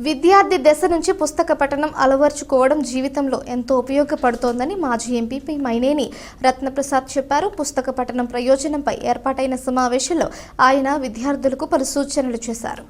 విద్యార్థి దశ నుంచి పుస్తక పఠనం అలవర్చుకోవడం జీవితంలో ఎంతో ఉపయోగపడుతోందని మాజీ ఎంపీ మైనేని రత్నప్రసాద్ చెప్పారు. పుస్తక పఠనం ప్రయోజనంపై ఏర్పాటైన సమావేశంలో ఆయన విద్యార్థులకు పలు సూచనలు చేశారు.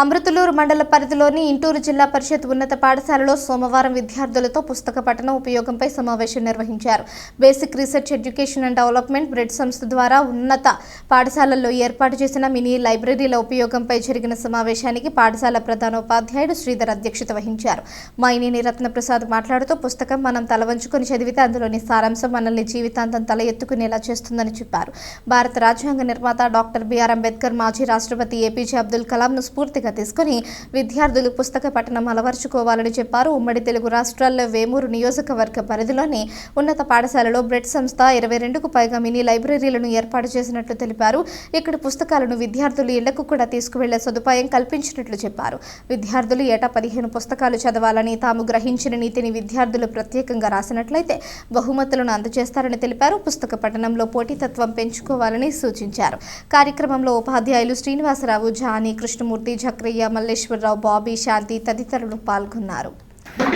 అమృతలూరు మండల పరిధిలోని ఇంటూరు జిల్లా పరిషత్ ఉన్నత పాఠశాలలో సోమవారం విద్యార్థులతో పుస్తక పఠనం ఉపయోగంపై సమావేశం నిర్వహించారు. Basic research education and development bread సంస్థ ద్వారా ఉన్నత పాఠశాలల్లో ఏర్పాటు చేసిన మినీ లైబ్రరీల ఉపయోగంపై జరిగిన సమావేశానికి పాఠశాల ప్రధానోపాధ్యాయుడు శ్రీధర్ అధ్యక్షత వహించారు. మైనేని రత్నప్రసాద్ మాట్లాడుతూ పుస్తకం మనం తలవంచుకొని చదివితే అందులోని సారాంశం మనల్ని జీవితాంతం తల ఎత్తుకునేలా చేస్తుందని చెప్పారు. భారత రాజ్యాంగ నిర్మాత డాక్టర్ బిఆర్ అంబేద్కర్, మాజీ రాష్ట్రపతి ఏపీజే అబ్దుల్ కలాంను స్ఫూర్తి తీసుకుని విద్యార్థులు పుస్తక పఠనం అలవర్చుకోవాలని చెప్పారు. ఉమ్మడి తెలుగు రాష్ట్రాల్లో వేమూరు నియోజకవర్గ పరిధిలోని ఉన్నత పాఠశాలలో బ్రెడ్ సంస్థ 22కు పైగా మినీ లైబ్రరీలను ఏర్పాటు చేసినట్లు తెలిపారు. ఇక్కడ పుస్తకాలను విద్యార్థులు ఇళ్లకు కూడా తీసుకువెళ్లే సదుపాయం కల్పించినట్లు చెప్పారు. విద్యార్థులు ఏటా 15 పుస్తకాలు చదవాలని, తాము గ్రహించిన నీతిని విద్యార్థులు ప్రత్యేకంగా రాసినట్లయితే బహుమతులను అందజేస్తారని తెలిపారు. పుస్తక పఠనంలో పోటీతత్వం పెంచుకోవాలని సూచించారు. కార్యక్రమంలో ఉపాధ్యాయులు శ్రీనివాసరావు, జానీ, కృష్ణమూర్తి, చక్రయ్య, మల్లేశ్వరరావు, బాబీ, శాంతి తదితరులు పాల్గొన్నారు.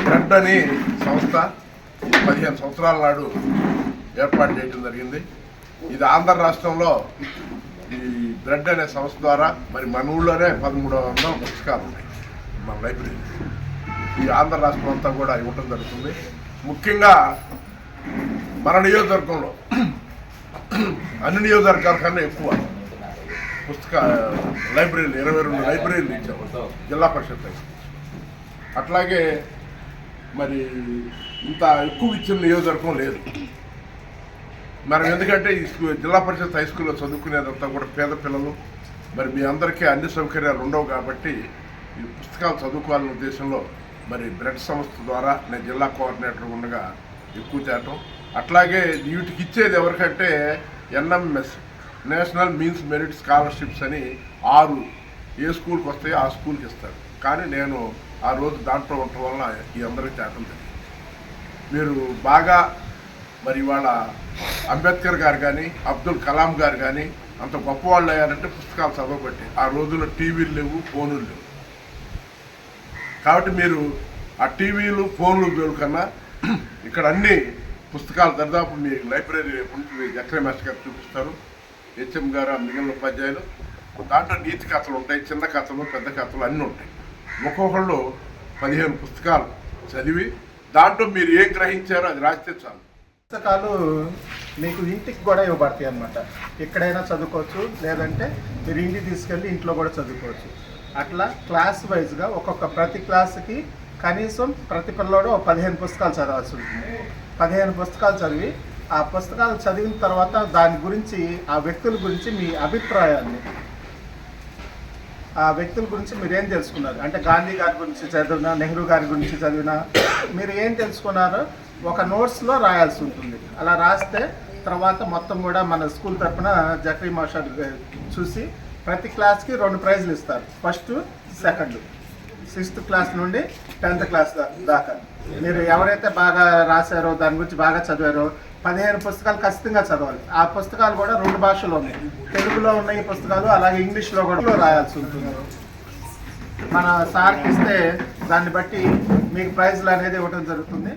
బ్రెడ్ అనే సంస్థ 15 సంవత్సరాల నాడు ఏర్పాటు చేయడం జరిగింది. ఇది ఆంధ్ర రాష్ట్రంలో ఈ బ్రెడ్ అనే సంస్థ ద్వారా మరి మన ఊళ్ళోనే 1300 పుస్తకాలు ఉన్నాయి మన లైబ్రరీ. ఈ ఆంధ్ర రాష్ట్రం అంతా కూడా ఇవ్వటం జరుగుతుంది. ముఖ్యంగా మన నియోజకవర్గంలో అన్ని నియోజకవర్గాల కన్నా ఎక్కువ పుస్తక లైబ్రరీలు 22 లైబ్రరీలు ఇచ్చాము జిల్లా పరిషత్. అట్లాగే మరి ఇంత ఎక్కువ ఇచ్చిన నియోజకవర్గం లేదు. మనం ఎందుకంటే ఈ జిల్లా పరిషత్ హై స్కూల్లో చదువుకునేదంతా కూడా పేద పిల్లలు, మరి మీ అందరికీ అన్ని సౌకర్యాలు ఉండవు కాబట్టి ఈ పుస్తకాలు చదువుకోవాలనే ఉద్దేశంలో మరి బ్రెడ్ సంస్థ ద్వారా నేను జిల్లా కోఆర్డినేటర్ ఉండగా ఎక్కువ చేయటం. అట్లాగే వీటికి ఇచ్చేది ఎవరికంటే NMS national means merit scholarships అని 6 ఏ స్కూల్కి వస్తాయో ఆ స్కూల్కి ఇస్తారు. కానీ నేను ఆ రోజు దాంట్లో ఉండటం వల్ల ఈ అందరికీ చేయటం జరిగింది. మీరు బాగా మరి ఇవాళ అంబేద్కర్ గారు కానీ అబ్దుల్ కలాం గారు కానీ అంత గొప్పవాళ్ళు అయ్యారంటే పుస్తకాలు చదవబట్టి. ఆ రోజుల్లో టీవీలు లేవు, ఫోన్లు లేవు. కాబట్టి మీరు ఆ టీవీలు, ఫోన్లు కన్నా ఇక్కడ అన్ని పుస్తకాలు దాదాపు మీ లైబ్రరీ జక్రే మాస్టర్ గారు చూపిస్తారు, హెచ్ఎం గారు, మిగిలిన ఉపాధ్యాయులు. దాంట్లో నీతి కథలు ఉంటాయి, చిన్న కథలు, పెద్ద కథలు అన్నీ ఉంటాయి. ఒక్కొక్కళ్ళు 15 పుస్తకాలు చదివి దాంట్లో మీరు ఏం గ్రహించారో అది రాస్తే చాలు. పుస్తకాలు మీకు ఇంటికి కూడా ఇవ్వబడతాయి అన్నమాట. ఎక్కడైనా చదువుకోవచ్చు, లేదంటే మీరు ఇంటికి తీసుకెళ్ళి ఇంట్లో కూడా చదువుకోవచ్చు. అట్లా క్లాస్ వైజ్గా ప్రతి క్లాసుకి కనీసం ప్రతి పిల్లోడు 15 పుస్తకాలు చదవాల్సి ఉంటుంది. 15 పుస్తకాలు చదివి ఆ పుస్తకాలు చదివిన తర్వాత దాని గురించి, ఆ వ్యక్తుల గురించి మీ అభిప్రాయాన్ని, ఆ వ్యక్తుల గురించి మీరు ఏం తెలుసుకున్నారు, అంటే గాంధీ గారి గురించి చదివినా, నెహ్రూ గారి గురించి చదివినా మీరు ఏం తెలుసుకున్నారో ఒక నోట్స్లో రాయాల్సి ఉంటుంది. అలా రాస్తే తర్వాత మొత్తం కూడా మన స్కూల్ తరఫున జక్రీ మాస్టర్ చూసి ప్రతి క్లాస్కి 2 ప్రైజులు ఇస్తారు. ఫస్ట్, సెకండ్, 6th క్లాస్ నుండి 10th క్లాస్ దాకా. మీరు ఎవరైతే బాగా రాశారో, దాని గురించి బాగా చదివారో 15 పుస్తకాలు ఖచ్చితంగా చదవాలి. ఆ పుస్తకాలు కూడా 2 భాషల్లో ఉన్నాయి. తెలుగులో ఉన్న ఈ పుస్తకాలు, అలాగే ఇంగ్లీష్లో కూడా రాయాల్సి ఉంటుంది. మన సార్కి ఇస్తే దాన్ని బట్టి మీకు ప్రైజ్లు అనేది ఇవ్వడం జరుగుతుంది.